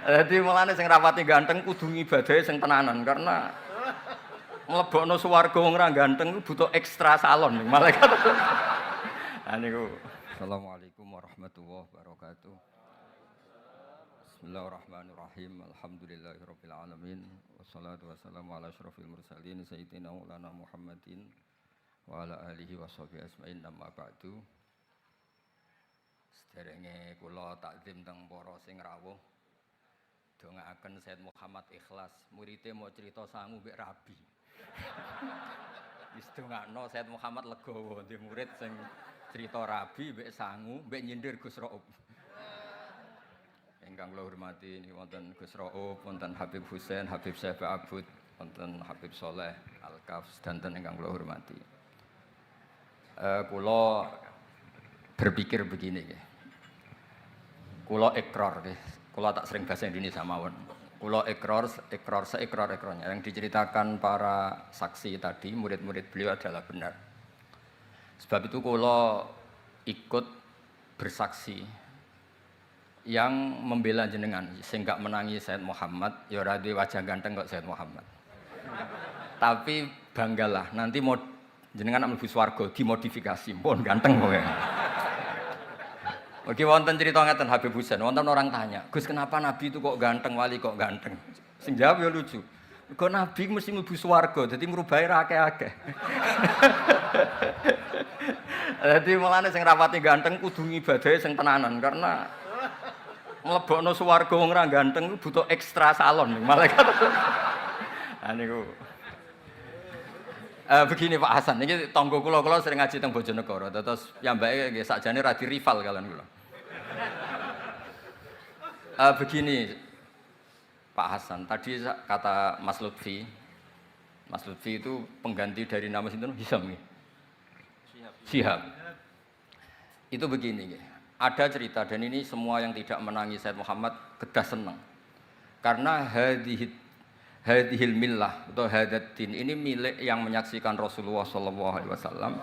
Jadi mulane sing rapati ganteng kudu ngibadahe sing tenanan karena mlebokno swarga wong ra ganteng butuh ekstra salon malaikat. Nah niku. Assalamualaikum warahmatullahi wabarakatuh. Bismillahirrahmanirrahim. Alhamdulillahirabbil alamin. Wassalatu wassalamu ala asyrofil mursalin sayyidina Maulana Muhammadin wa ala alihi washabihi ajmain amma ba'du. Sederenge kula takzim teng para sing rawuh. Dongaaken Said Muhammad ikhlas, muridé mau cerita sangu mbek rabi. Wis dongakno Said Muhammad legowo, di murid sing cerita rabi mbek sangu mbek nyindir Gus Raub. Ingkang kula hormati niki wonten Gus Raub, wonten Habib Husain, Habib Syekh Abud, wonten Habib Soleh Al-Kafs dan ingkang kula hormati. Kula berpikir begini nggih. Kula ikrar nggih. Kula tak sering bahasa Indonesia mawon. Kula seikrar-ikrarnya yang diceritakan para saksi tadi, murid-murid beliau adalah benar. Sebab itu kula ikut bersaksi yang membela jenengan sing gak menangi Said Muhammad, ya ora duwe wajah ganteng kok Said Muhammad. Tapi banggalah nanti mau jenengan mlebu swarga dimodifikasi, pun ganteng kowe. Oke, wonten cerita ngeten Habib Husain, wonten orang tanya, Gus kenapa Nabi itu kok ganteng, wali kok ganteng? Sing jawab ya lucu. Kok Nabi mesti mlebu swarga, dadi ngrubahi ra akeh-akeh. Dadi mulane sing rapati ganteng kudu ngibadahe sing tenanan karena mlebokno swarga wong ra ganteng butuh ekstra salon malaikat. Nah niku. Begini Pak Hasan, ini tonggo kula sering ngaji teng Bojonegoro, terus piyambake nggih sakjane radi rival kalian kula. Begini Pak Hasan, tadi kata Mas Lutfi itu pengganti dari nama sinten Hisam nggih. Syihab. Itu begini nggih. Ada cerita dan ini semua yang tidak menangi Said Muhammad kedah seneng. Karena hadhil millah atau hadat din ini milik yang menyaksikan Rasulullah SAW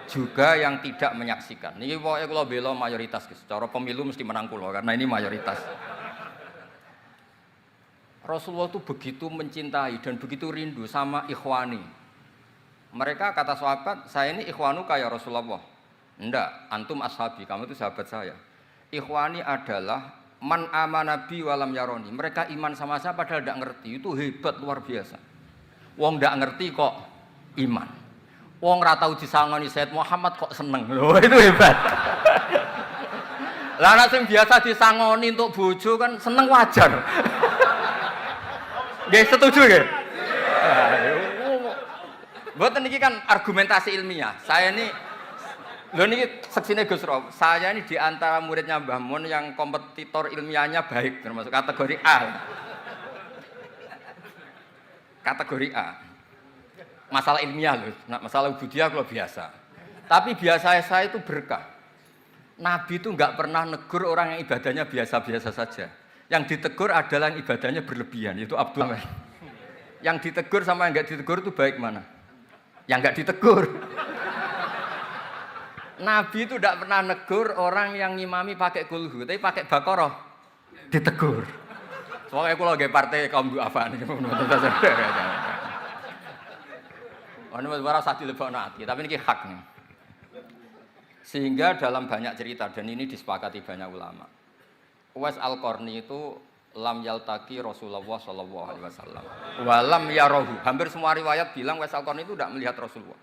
juga yang tidak menyaksikan. Ini pokoknya kalau bela mayoritas, secara pemilu mesti menang kula karena ini mayoritas. Rasulullah itu begitu mencintai dan begitu rindu sama ikhwani. Mereka kata sahabat, saya ini ikhwanu kayak Rasulullah. Enggak, antum ashabi, kamu itu sahabat saya. Ikhwani adalah man amanabi walam yaroni. Mereka iman sama saya padahal tidak ngerti. Itu hebat luar biasa. Wong tidak ngerti kok iman. Wong ora tau disangoni Said Muhammad kok seneng. Loh, itu hebat. Lah nek sing biasa disangoni untuk bojo kan seneng wajar. Nggih setuju nggih? Mboten niki kan argumentasi ilmiah. Saya ini lho niki seksine Gus Raub. Saya ini di antara muridnya Mbah Mun yang kompetitor ilmiahnya baik, termasuk kategori A. Kategori A. Masalah ilmiah loh, masalah ubudiyah kalau biasa. Tapi biasa saya itu berkah. Nabi itu enggak pernah negur orang yang ibadahnya biasa-biasa saja. Yang ditegur adalah yang ibadahnya berlebihan, itu Abdullah. Yang ditegur sama yang enggak ditegur itu baik mana? Yang enggak ditegur. Nabi itu tidak pernah negur orang yang ngimami pakai kulhu, tapi pakai Baqarah ditegur. Soalnya aku lagi partai kaum duafa nih, ini baru sah dilebokno ati, tapi ini hak nih. Sehingga dalam banyak cerita dan ini disepakati banyak ulama. Uwais Al-Qarni itu lam yaltaqi Rasulullah sallallahu alaihi wasallam. Walam yarahu. Hampir semua riwayat bilang Uwais Al-Qarni itu tidak melihat Rasulullah.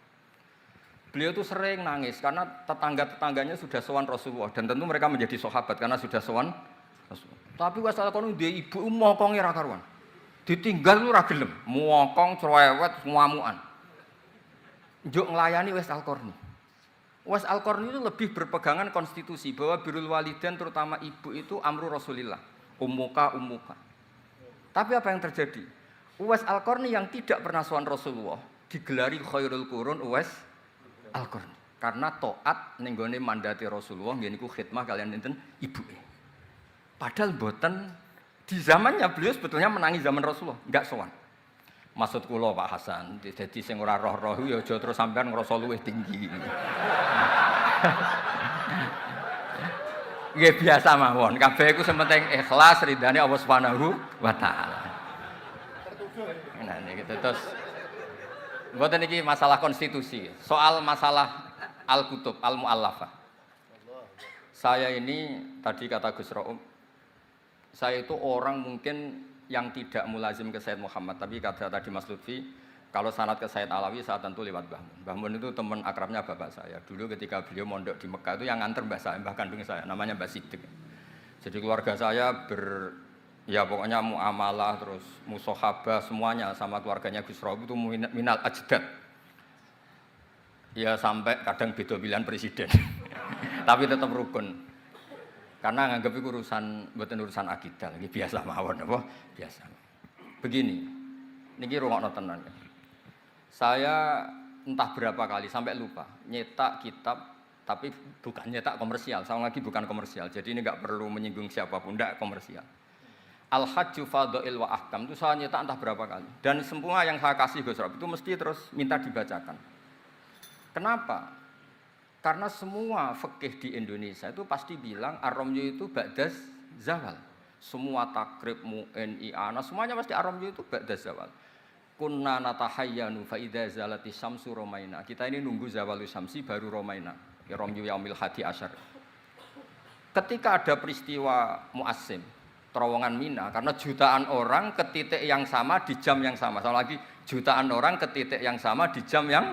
Beliau itu sering nangis karena tetangga-tetangganya sudah sowan Rasulullah dan tentu mereka menjadi sahabat karena sudah sowan Rasulullah. Tapi Uwais Al-Qarni dia ibu mokong ora karuan. Ditinggal lu ra gelem, mokong cerewet ngamukan. Njuk nglayani Uwais Al-Qarni. Uwais Al-Qarni itu lebih berpegangan konstitusi bahwa birrul walidain terutama ibu itu amru Rasulillah. Ummuka. Tapi apa yang terjadi? Uwais Al-Qarni yang tidak pernah sowan Rasulullah digelari khairul qurun Uwais Al-Qarni karena taat ning gone mandate Rasulullah nggih niku khidmah kalian enten ibuke. Padahal mboten di zamannya beliau sebetulnya menangi zaman Rasulullah, enggak sowan. Maksud kula Pak Hasan, dadi sing ora roh-roh ya aja terus sampean ngrasa luwih tinggi. Nggih biasa mawon. Kabeh iku sementing ikhlas ridane Allah Subhanahu wa taala. Nah niki terus mboten iki masalah konstitusi, soal masalah al-kutub, al-mu'allafah. Saya ini tadi kata Gus Raum, saya itu orang mungkin yang tidak mulazim ke Sayyid Muhammad, tapi kata tadi Mas Lutfi, kalau sanad ke Sayyid Alawi saya tentu lewat Mbah Mun. Mbah Mun itu teman akrabnya bapak saya. Dulu ketika beliau mondok di Mekah itu yang nganter mbah saya, mbah kandung saya, namanya Mbah Siddiq. Jadi keluarga saya ya pokoknya muamalah terus musohabah semuanya sama keluarganya Gus Raum itu minal ajdad. Ya sampai kadang beda pilihan presiden. Tapi tetap rukun. Karena nganggep itu mboten urusan akidah, lagi biasa mawon apa? Biasa. Begini. Niki rungokno tenan. Saya entah berapa kali sampai lupa nyetak kitab tapi bukan nyetak komersial. Sama lagi bukan komersial. Jadi ini enggak perlu menyinggung siapapun, enggak komersial. Al-Hajju Fadhail wa Ahkam itu saya nyetak entah berapa kali. Dan semua yang saya kasih Gus Rob itu mesti terus minta dibacakan. Kenapa? Karena semua fikih di Indonesia itu pasti bilang ar-ramyu itu ba'das zawal. Semua takrib mu'in i'ana semuanya pasti ar-ramyu itu ba'das zawal. Kunna natahayyanu fa idza zalati syamsu romaina. Kita ini nunggu zawalu syamsi baru romaina. Ya ramyu yaumil hadi asyar. Ketika ada peristiwa muassim terowongan Mina, karena jutaan orang ke titik yang sama di jam yang sama. Sama lagi jutaan orang ke titik yang sama di jam yang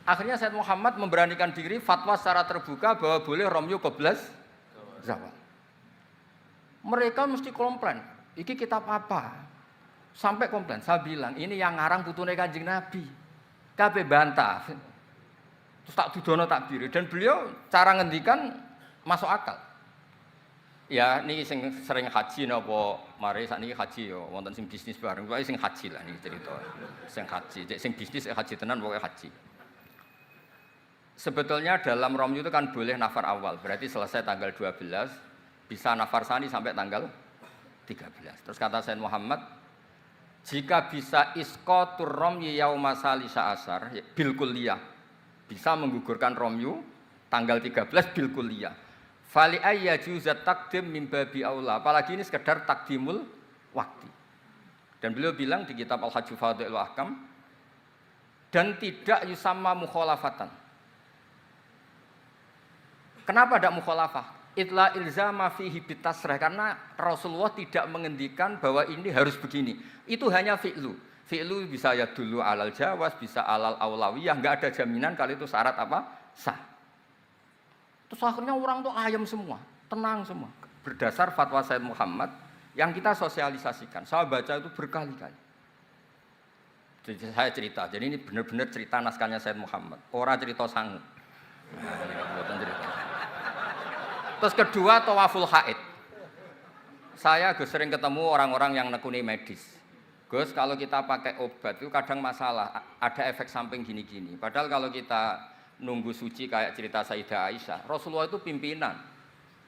akhirnya Sayyid Muhammad memberanikan diri fatwa secara terbuka bahwa boleh ramyu qoblas zawal. Mereka mesti komplain, iki kitab apa? Sampai komplain, saya bilang ini yang ngarang putune Kanjeng Nabi. Kabeh bantah. Terus tak dudono takbir dan beliau cara ngendikan masuk akal. Ya niki sing sering haji napa mari sakniki haji ya wonten sing bisnis bareng pokoke sing haji lah niki cerita. Sing haji, sing bisnis haji tenan pokoke haji. Sebetulnya dalam ramyu itu kan boleh nafar awal, berarti selesai tanggal 12, bisa nafar sani sampai tanggal 13. Terus kata Sayyid Muhammad, jika bisa isqatur ramyi yauma salisa asar bil kulliyah, bisa menggugurkan ramyu tanggal 13 bil kulliyah. Fali ayya juzat taqdim min babi aula, apalagi ini sekedar takdimul waktu. Dan beliau bilang di kitab Al-Hajju Fadhail wa Ahkam, dan tidak yusamma mukhalafatan. Kenapa tidak mukhalafah? Itla ilzama fihi bitasrah, karena Rasulullah tidak mengendikan bahwa ini harus begini. Itu hanya fi'lu. Fi'lu bisa ya dulu alal jawaz, bisa alal aulawiyah, enggak ada jaminan kalau itu syarat apa? Sah. Terus akhirnya orang tuh ayam semua, tenang semua. Berdasar fatwa Sayyid Muhammad yang kita sosialisasikan. Saya baca itu berkali-kali. Jadi saya cerita, jadi ini benar-benar cerita naskahnya Sayyid Muhammad. Orang cerita sangu. Nah, ini buatan cerita. Terus kedua, tawaful haid. Saya sering ketemu orang-orang yang nekuni medis. Gus, kalau kita pakai obat itu kadang masalah, ada efek samping gini-gini. Padahal kalau kita nunggu suci kayak cerita Sayyidah Aisyah, Rasulullah itu pimpinan.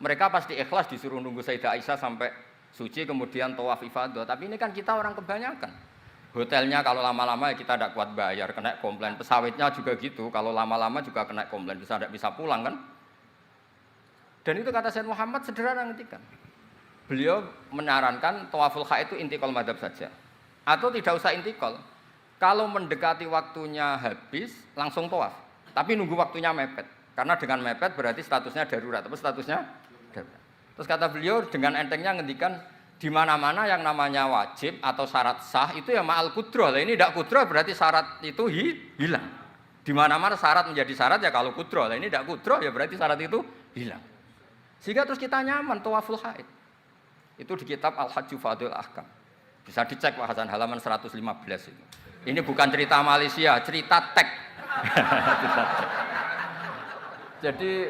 Mereka pasti ikhlas disuruh nunggu Sayyidah Aisyah sampai suci kemudian tawaf ifadah. Tapi ini kan kita orang kebanyakan. Hotelnya kalau lama-lama ya kita tidak kuat bayar, kena komplain. Pesawatnya juga gitu, kalau lama-lama juga kena komplain, tidak bisa pulang kan. Dan itu kata Sayyid Muhammad sederhana ngertikan. Beliau menyarankan tawaful haid itu intikal madhab saja. Atau tidak usah intikal. Kalau mendekati waktunya habis, langsung tawaf. Tapi nunggu waktunya mepet. Karena dengan mepet berarti statusnya darurat. Apa statusnya? Darurat. Terus kata beliau dengan entengnya ngendikan di mana-mana yang namanya wajib atau syarat sah itu ya ma'al kudroh. Lah ini tidak kudroh berarti syarat itu hilang. Di mana-mana syarat menjadi syarat ya kalau kudroh. Lah ini tidak kudroh ya berarti syarat itu hilang. Sehingga terus kita nyaman tawaful haid. Itu di kitab Al-Hajju Fadhail Ahkam. Bisa dicek Pak Hasan halaman 115 itu. Ini bukan cerita Malaysia, cerita tek. Jadi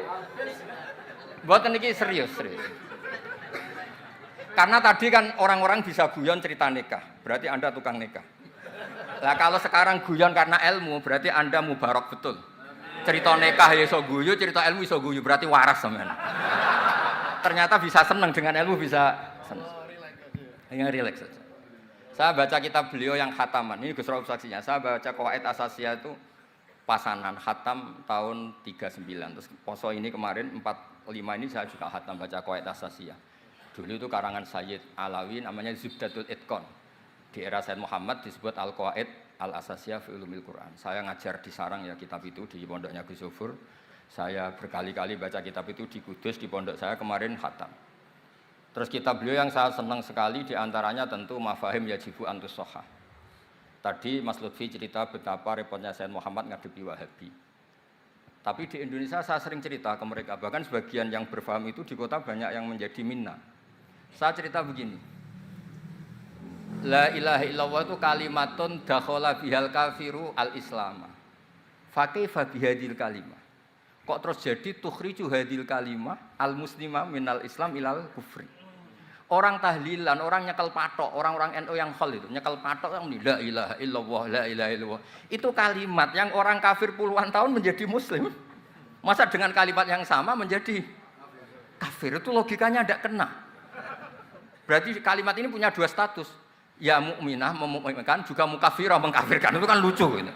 buat ini serius. Karena tadi kan orang-orang bisa guyon cerita nikah, berarti Anda tukang nikah. Nah kalau sekarang guyon karena ilmu, berarti Anda mubarak betul. Cerita nikah ya iso guyu, cerita ilmu iso guyu, berarti waras sampean. Ternyata bisa senang dengan ilmu, bisa senang. Yang rileks saja. Saya baca kitab beliau yang khataman, ini Gus Rauf saksinya. Saya baca Qawaid Asasiyah itu pasanan khatam tahun 39. Terus poso ini kemarin 5 ini saya juga khatam baca Qawaid Asasiyah. Dulu itu karangan Sayyid Alawi namanya Zubdatul Itqan. Di era Sayyid Muhammad disebut Al-Qawaid Al-Asasiyah fi Ulumil Quran. Saya ngajar di Sarang ya kitab itu di pondoknya Gus Zufur. Saya berkali-kali baca kitab itu di Kudus di pondok saya kemarin khatam. Terus kitab beliau yang saya senang sekali diantaranya tentu Mafahim Yajibu Antus Sohah. Tadi Mas Lutfi cerita betapa repotnya Sayyid Muhammad ngadepi Wahabi. Tapi di Indonesia saya sering cerita ke mereka, bahkan sebagian yang berfaham itu di kota banyak yang menjadi minna. Saya cerita begini, La ilaha illallah itu kalimatun dakhala bihal kafiru al-islama. Fakaifa bihadil kalimah. Kok terus jadi tukhriju hadil kalimah al-muslimah minal islam ilal kufri. Orang tahlilan, orang nyekel patok, orang-orang NU yang khol itu nyekel patok yang la ilaha illallah, la ilaha illallah. Itu kalimat yang orang kafir puluhan tahun menjadi muslim. Masa dengan kalimat yang sama menjadi kafir? Itu logikanya tidak kena. Berarti kalimat ini punya dua status. Ya mukminah memukminkan, juga mukafirah mengkafirkan. Itu kan lucu gitu.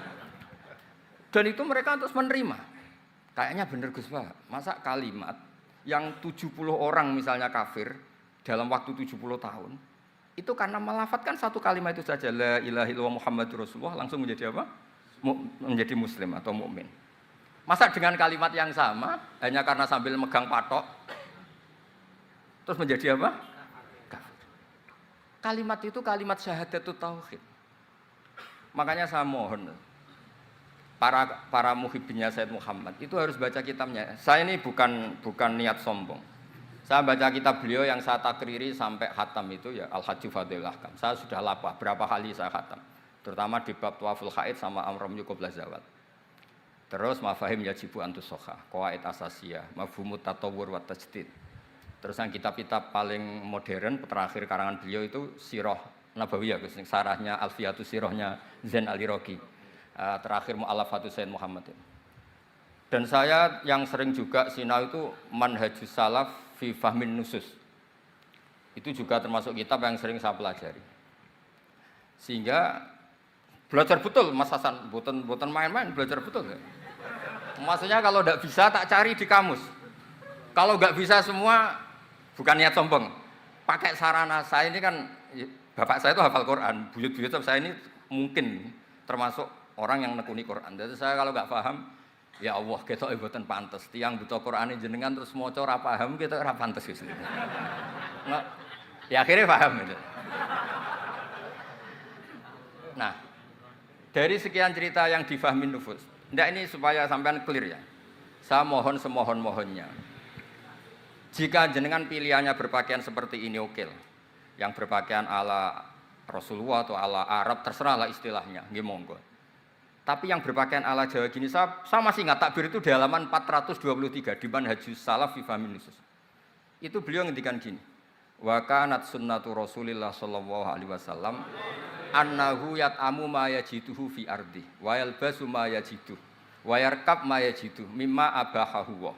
Dan itu mereka terus menerima. Kayaknya benar Gus Pak. Masa kalimat yang 70 orang misalnya kafir dalam waktu 70 tahun itu karena melafatkan satu kalimat itu saja la ilaha illallah Muhammadur Rasulullah langsung menjadi apa? Menjadi muslim atau mukmin. Masa dengan kalimat yang sama hanya karena sambil megang patok terus menjadi apa? Kafir. Kalimat itu kalimat syahadatut tauhid. Makanya saya mohon para muhibbinnya Sayyid Muhammad itu harus baca kitabnya. Saya ini bukan niat sombong. Saya baca kitab beliau yang saya takriri sampai khatam itu ya Al-Hajju Fadhilul Ahkam. Saya sudah lapah berapa kali saya khatam. Terutama di bab Tawaful Haid sama Amram Yuqobla Zawal. Terus Mafahim Yajibu Antus Sohah, Qawaid Asasiyah, Mafhumut Tatawur wa Tajdid. Terus yang kitab-kitab paling modern terakhir karangan beliau itu Sirah Nabawiyah, sarahnya Alfiyatus Sirahnya Zain Al-Iraqi. Terakhir Mu'alafatus Sayyid Muhammad. Dan saya yang sering juga sinau itu Manhajus Salaf fi Fahmin Nusus. Itu juga termasuk kitab yang sering saya pelajari. Sehingga belajar betul Mas Hasan, bukan main-main, belajar betul. Ya? Maksudnya kalau tidak bisa tak cari di kamus. Kalau nggak bisa semua bukan niat sombong. Pakai sarana saya ini kan bapak saya itu hafal Quran, buyut-buyut saya ini mungkin termasuk orang yang nekuni Quran. Jadi saya kalau nggak paham, ya Allah kita ibutan pantes. Tiang buta Quran jenengan terus mau ora paham kita ora pantes gitu. Nah, ya akhirnya paham itu. Nah, dari sekian cerita yang difahami nufus, ini supaya sampean clear ya. Saya mohon semohon-mohonnya. Jika jenengan pilihannya berpakaian seperti ini oke. Yang berpakaian ala Rasulullah atau ala Arab terserahlah istilahnya, nggih monggo. Tapi yang berpakaian ala Jawa gini, saya masih ingat takbir itu di halaman 423 di Manhajus Salaf fi Fahmin Nusus. Itu beliau ngendikan gini. Wa kanat sunnatu Rasulillah sallallahu alaihi wasallam annahu yat'amu ma yajiduhu fi ardi wa yalbasu ma yajidu wa yarkab ma yajidu mimma abahahu wa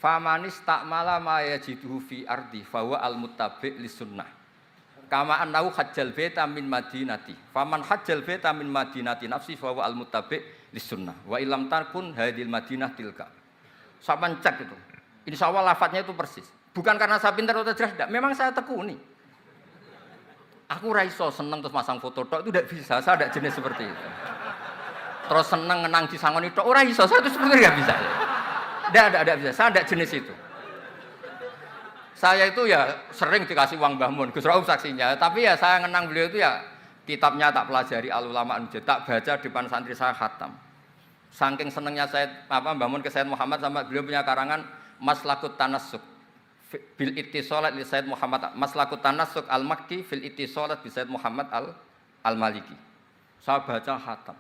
famanis ta'mala ma yajiduhu fi ardi fa huwa al-muttabi' lis-sunnah kama annahu hajjal baita min madinati faman hajjal baita min madinati nafsi fa huwa al-muttabi' lis-sunnah wa illam takun hadil madinah tilka. Sampeyan cek itu. Insyaallah lafadznya itu persis. Bukan karena saya pintar atau cerdas, tidak. Memang saya tekuni. Aku raiso seneng terus masang foto tok itu tidak bisa. Saya tidak jenis seperti itu. Terus seneng ngenang di sangon itu, ora iso. Saya itu sebenarnya nggak bisa. Tidak bisa. Saya tidak jenis itu. Saya itu ya sering dikasih uang Mbah Mun, Gus Rauf saksinya. Tapi ya saya ngenang beliau itu ya kitabnya tak pelajari Al-Ulama An-Nujad, tak baca depan santri saya khatam. Saking senengnya saya Mbah Mun ke Sayyid Muhammad sama beliau punya karangan Maslakut Tanassuk bil ittisalat li Sayyid Muhammad Maslakut Tanassuk al-Makki fil ittisalat bi Sayyid Muhammad al-Maliki. Saya baca khatam.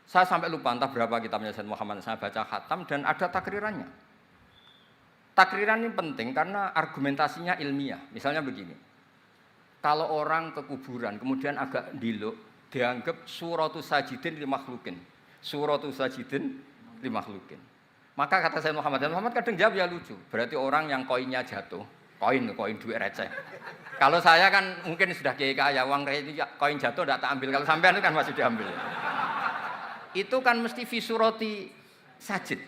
Saya sampai lupa entah berapa kitabnya Sayyid Muhammad, saya baca khatam dan ada takrirannya. Takriran ini penting karena argumentasinya ilmiah. Misalnya begini. Kalau orang ke kuburan kemudian agak diluk, dianggap suratus sajidin li makhlukin. Suratus sajidin li makhlukin. Maka kata Sayyid Muhammad kadang jawab ya lucu. Berarti orang yang koinnya jatuh, koin duit receh. Kalau saya kan mungkin sudah kaya, uang koin jatuh tidak tak ambil. Kalau sampean itu kan masih diambil. Itu kan mesti fi surati sajid.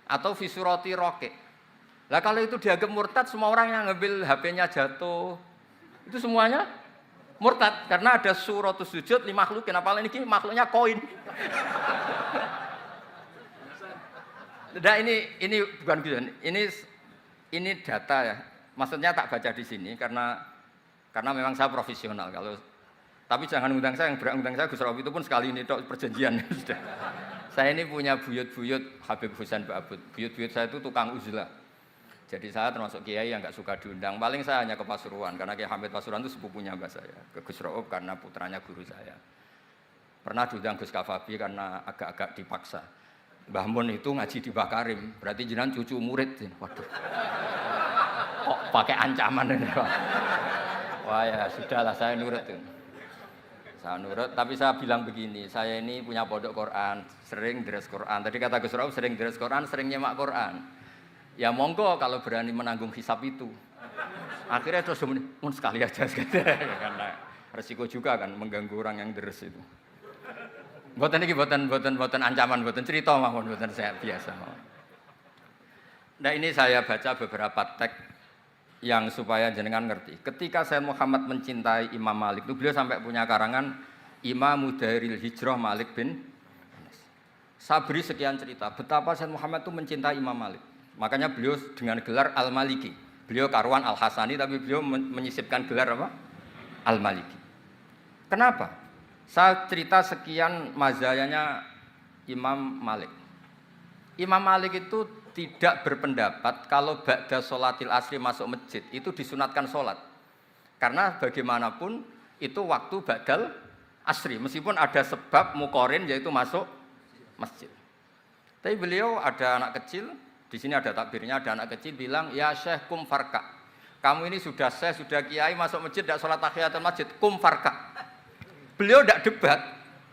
atau fi surati Raqiq. Lah kalau itu dianggap murtad, semua orang yang ngambil HP-nya jatuh, itu semuanya murtad karena ada suratus sujud li makhlukin, apalagi ini makhluknya koin. Nah ini bukan gitu. Ini data ya. Maksudnya tak baca di sini karena memang saya profesional. Tapi jangan undang saya, yang berang undang saya Gus Rauf itu pun sekali ini tok perjanjian. Saya ini punya buyut-buyut Habib Husain Ba'abud. Buyut-buyut saya itu tukang uzlah. Jadi saya termasuk kiai yang enggak suka diundang. Paling saya hanya ke Pasuruan karena Kiai Hamid Pasuruan itu sepupunya mbah saya. Ke Gus Rauf karena putranya guru saya. Pernah diundang Gus Kafabi karena agak-agak dipaksa. Mbah Mun itu ngaji di Bakarim, berarti jenengan cucu murid. Waduh. Kok pakai ancaman ini, Pak? Wah ya sudahlah, saya nurut tuh. Saya nurut, tapi saya bilang begini, saya ini punya pondok Quran, sering deres Quran. Tadi kata Gus Rauf sering deres Quran, sering nyemak Quran. Ya monggo kalau berani menanggung hisab itu. Akhirnya terus sekali aja karena resiko juga kan mengganggu orang yang deres itu. Boten iki boten ancaman, boten cerita mawon, boten saya biasa mawon. Nah ini saya baca beberapa teks yang supaya jenengan ngerti. Ketika Sayyid Muhammad mencintai Imam Malik itu beliau sampai punya karangan Imam Daril Hijrah Malik bin Anas. Saya beri sekian cerita betapa Sayyid Muhammad itu mencintai Imam Malik. Makanya beliau dengan gelar Al-Maliki. Beliau karuan Al-Hasani tapi beliau menyisipkan gelar apa? Al-Maliki. Kenapa? Saya cerita sekian mazhayanya Imam Malik. Imam Malik itu tidak berpendapat kalau ba'da sholatil asri masuk masjid itu disunatkan sholat. Karena bagaimanapun itu waktu ba'dal asri. Meskipun ada sebab mukorin yaitu masuk masjid. Tapi beliau ada anak kecil, di sini ada takbirnya, ada anak kecil bilang, ya Syekh kum farka. Kamu ini sudah Syekh, sudah kiai, masuk masjid, tidak sholat tahiyatul masjid, kum farka. Beliau tidak debat,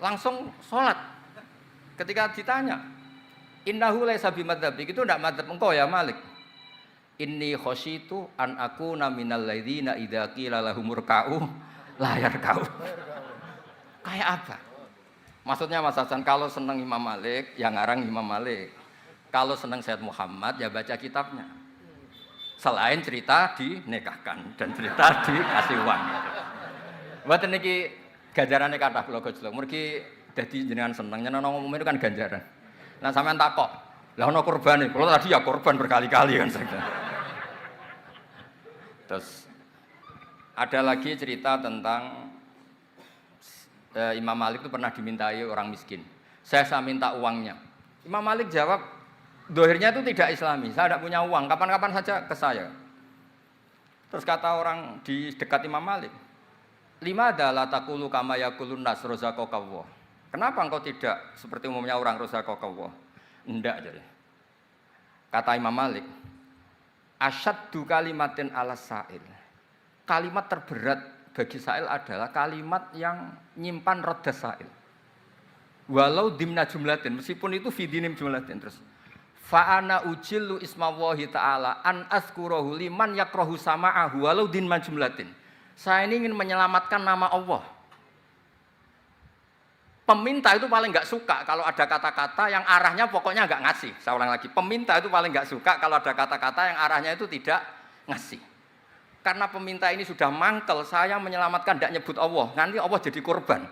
langsung sholat. Ketika ditanya, innahu laisa bimadzhabik, itu tidak madzhab engkau ya Malik. Inni khosyitu an akuna minal ladzina idza qila lahumur ka'u la yarka'u. Kayak apa? Maksudnya Mas Hasan, kalau senang Imam Malik, ya ngarang Imam Malik. Kalau senang Sayyid Muhammad, ya baca kitabnya. Selain cerita dinikahkan dan cerita dikasih uang. Buat niki ganjarane kathah kula gojlok. Mergi dadi jenengan seneng nyeneng ngomong itu kan ganjaran. Nah sampean takok, lah ono kurbane. Kula tadi ya korban berkali-kali kan saya. Terus ada lagi cerita tentang Imam Malik itu pernah dimintai orang miskin. Saya minta uangnya. Imam Malik jawab, dohirnya itu tidak Islami. Saya tidak punya uang. Kapan-kapan saja ke saya. Terus kata orang di dekat Imam Malik, lima adalah takulu kama yakulun nas rozaqallah. Kenapa engkau tidak seperti umumnya orang rozaqallah? Enggak jadi. Kata Imam Malik, asyaddu kalimatin ala sa'il. Kalimat terberat bagi sa'il adalah kalimat yang nyimpan roda sa'il. Walau dimna jumlatin, meskipun itu fidinim jumlatin terus. Fa'ana ujillu ismawahi ta'ala an azkurahu liman yakrahu sama'ahu walau dimna jumlatin. Saya ini ingin menyelamatkan nama Allah. Peminta itu paling nggak suka kalau ada kata-kata yang arahnya pokoknya nggak ngasih. Saya ulang lagi, peminta itu paling nggak suka kalau ada kata-kata yang arahnya itu tidak ngasih. Karena peminta ini sudah mangkel, saya menyelamatkan tidak nyebut Allah. Nanti Allah jadi korban.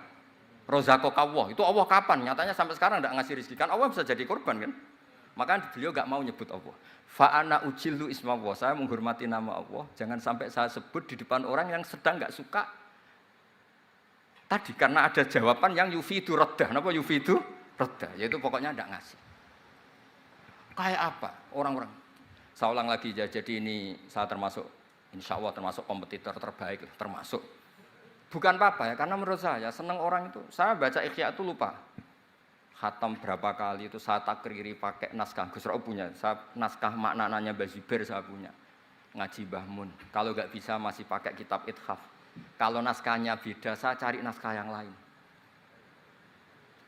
Rozaqallah, itu Allah kapan? Nyatanya sampai sekarang tidak ngasih rezeki. Kan Allah bisa jadi korban kan? Maka beliau nggak mau nyebut Allah. Fa'ana ujillu ismawah, saya menghormati nama Allah. Jangan sampai saya sebut di depan orang yang sedang nggak suka. Tadi karena ada jawaban yang yufidu raddah. Kenapa yufidu raddah? Yaitu pokoknya tidak ngasih. Kayak apa orang-orang? Saya ulang lagi, jadi ini saya termasuk, insya Allah termasuk kompetitor terbaik, termasuk. Bukan apa-apa ya, karena menurut saya senang orang itu. Saya baca Ikhya itu lupa. Khatam berapa kali itu saya takriri pakai naskah Gus Rauf punya. Saya naskah maknanya Mbah Zubair saya punya. Ngaji Mbah Mun. Kalau nggak bisa masih pakai kitab Ithaf. Kalau naskahnya beda, saya cari naskah yang lain.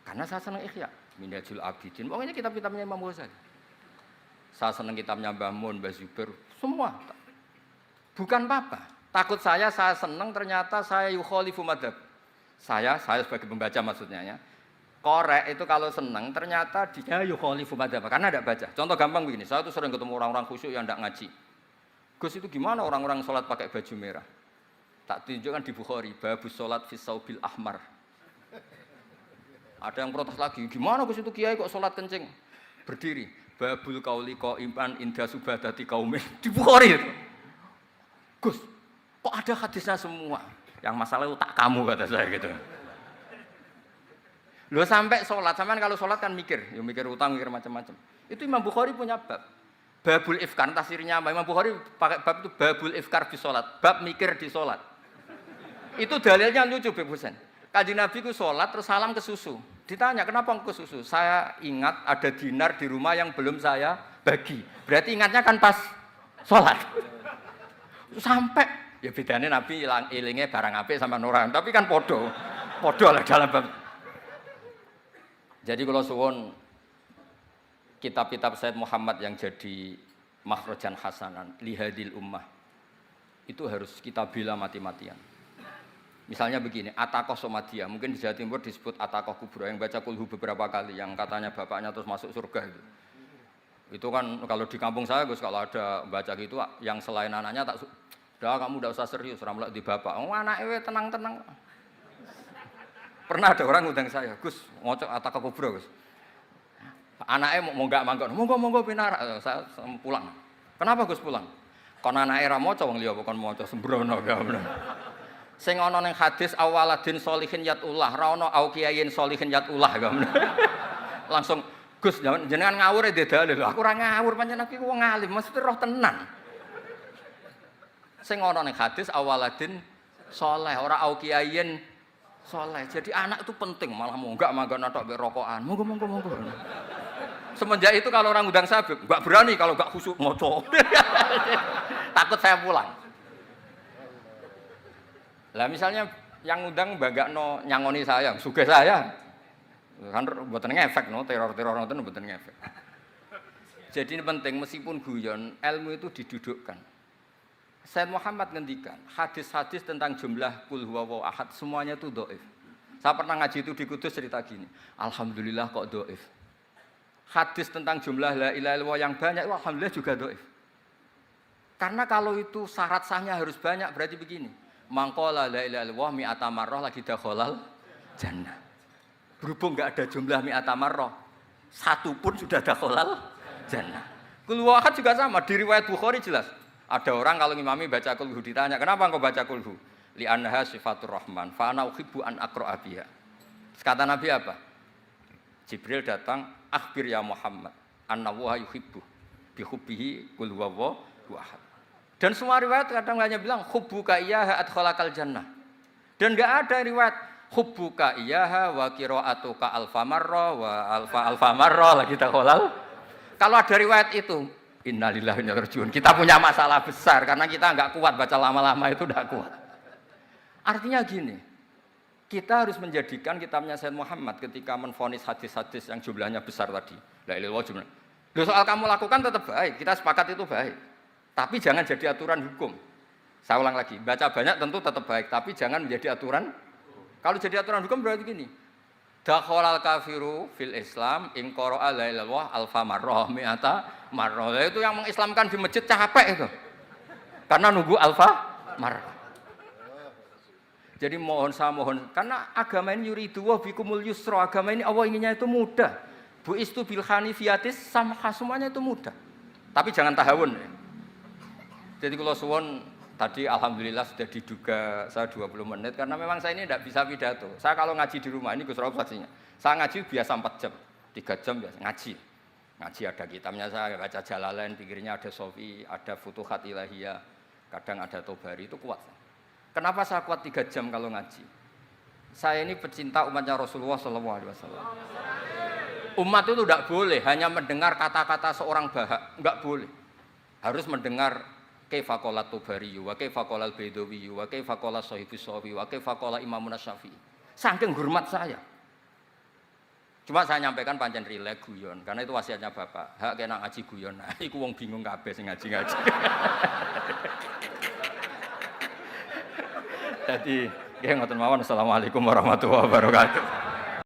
Karena saya senang Ikhya, Minhajul Abidin. Pokoknya kitab-kitabnya Imam Ghazali. Saya senang kitabnya Mbah Mun, Mbah Zubair, semua. Bukan apa-apa. Takut saya senang ternyata saya yukhalifu madhab. Saya sebagai pembaca maksudnya ya. Korek itu kalau senang ternyata dia yukhalifu madzhab karena tidak baca. Contoh gampang begini, saya tuh sering ketemu orang-orang khusyuk yang tidak ngaji. Gus itu gimana orang-orang sholat pakai baju merah? Tak tunjukkan di Bukhari, babus sholat fis saubil ahmar. Ada yang protes lagi, gimana Gus itu kiai kok sholat kencing? Berdiri, babul qauli qaiman inda subadati qaumin. Di Bukhari itu. Gus, kok ada hadisnya semua? Yang masalah itu tak kamu kata saya gitu. Loh sampai sholat, sampean kalau sholat kan mikir, ya mikir utang, mikir macam-macam. Itu Imam Bukhari punya bab. Babul ifkar, tafsirnya apa? Imam Bukhari pakai bab itu babul ifkar di sholat. Bab mikir di sholat. Itu dalilnya lucu, Beb Husain. Kanjeng Nabi ku sholat terus salam ke susu. Ditanya, kenapa ke susu? Saya ingat ada dinar di rumah yang belum saya bagi. Berarti ingatnya kan pas sholat. Sampai, ya bedanya Nabi ilingnya barang apik sama orang. Tapi kan podo lah dalam bab. Jadi kalau suwon kitab-kitab Sayyid Muhammad yang jadi makhrajan hasanan lihadil ummah itu harus kita bela mati-matian. Misalnya begini, Ataqah Somadiyah, mungkin di Jawa Timur disebut Ataqah Kubra yang baca kulhu beberapa kali, yang katanya bapaknya terus masuk surga itu. Itu kan kalau di kampung saya Gus kalau ada baca gitu yang selain anaknya tak udah kamu udah usah serius ramlak di bapak. Oh anaknya tenang-tenang. Pernah ada orang ngundang saya, Gus, ngocok Ataqah Kubra, Gus. Anaknya mau enggak manggon, monggo pinara, saya pulang. Kenapa Gus pulang? Kon anake ra maca wong liya kok maca sembrono gamne. Sing ana ning hadis awaladin sholihin yatullah, ra ono au kiyayin sholihin yatullah gamne. Langsung Gus jenengan ngawur e dalil. Aku ora ngawur pancen aku wong alim, mesti roh tenan. Sing ana ning hadis awaladin sholeh, ora au kiyayin soleh. Jadi anak itu penting, malah mau enggak manggon tok mbek rokokan. Monggo. Semenjak itu kalau orang undang saya enggak berani kalau enggak khusyuk moco. Takut saya pulang. Lah misalnya yang undang banggakno nyangoni saya, sugih saya. Kan mboten ngefek no, teror-teror ngoten mboten ngefek. Jadi ini penting meskipun guyon, ilmu itu didudukkan. Sayyid Muhammad ngendikan, hadis-hadis tentang jumlah kul huwallahu ahad semuanya itu dhaif. Saya pernah ngaji itu di Kudus cerita gini, alhamdulillah kok dhaif. Hadis tentang jumlah la ilaha illallah yang banyak itu alhamdulillah juga dhaif. Karena kalau itu syarat sahnya harus banyak berarti begini. Mangqala la ilaha illallah mi'ata marrah lagi dakhalal jannah. Berhubung enggak ada jumlah mi'ata marrah, satu pun sudah dakhalal jannah. Kul huwallahu ahad juga sama, di riwayat Bukhari jelas. Ada orang kalau ngimami baca kulhu ditanya, kenapa engkau baca kulhu? Li anha sifatur rahman, fa ana uhibbu an aqra'a biha. Kata Nabi apa? Jibril datang, akhbir ya Muhammad, annallaha yuhibbu bi hubbihi qul huwallahu ahad. Dan semua riwayat kadang hanya bilang hubbuka iyyaha adkhalakal jannah. Dan enggak ada riwayat hubbuka iyyaha wa qira'atuka alfa marra wa alfa marra lagi dakhalal. Kalau ada riwayat itu innalillahi wa inna ilaihi raji'un. Kita punya masalah besar karena kita enggak kuat baca lama-lama itu enggak kuat. Artinya gini, kita harus menjadikan kitabnya Sayyid Muhammad ketika menvonis hadis-hadis yang jumlahnya besar tadi. La ilaha illallah jumlah. Loh soal kamu lakukan tetap baik, kita sepakat itu baik. Tapi jangan jadi aturan hukum. Saya ulang lagi, baca banyak tentu tetap baik, tapi jangan menjadi aturan. Kalau jadi aturan hukum berarti gini. Dakhalal kafiru fil Islam in qara'a la ilaha illallah alfa marrah mi'ata marrah. Itu yang mengislamkan di masjid capek itu. Karena nunggu alfa marrah. Jadi mohon karena agama ini yuridu wa bikumul yusra, agama ini Allah inginnya itu mudah. Bu istu bil hanifiyatis samha semuanya itu mudah. Tapi jangan tahawun. Jadi kalau suwon tadi alhamdulillah sudah diduga saya 20 menit karena memang saya ini tidak bisa pidato. Saya kalau ngaji di rumah ini Gus Rauf saksinya. Saya ngaji biasa 4 jam, 3 jam biasa ngaji. Ngaji ada kitabnya saya baca Jalalain, pinggirnya ada Sofi, ada Futuhat Ilahiyah, kadang ada Tobari itu kuat. Kenapa saya kuat 3 jam kalau ngaji? Saya ini pecinta umatnya Rasulullah SAW. Umat itu tidak boleh hanya mendengar kata-kata seorang bahak, enggak boleh. Harus mendengar kaifa qala Tobari, wa kaifa qala Al-Baidawi, wa kaifa qala Shahibus Shafi, wa kaifa qala Imamun Syafi'i. Saking hormat saya. Cuma saya nyampaikan pancen rilek guyon, karena itu wasiatnya Bapak. Hak kena ngaji guyon. Nah, iku wong bingung kabeh sing ngaji-ngaji. Jadi, nggih ngoten mawon. Assalamualaikum warahmatullahi wabarakatuh.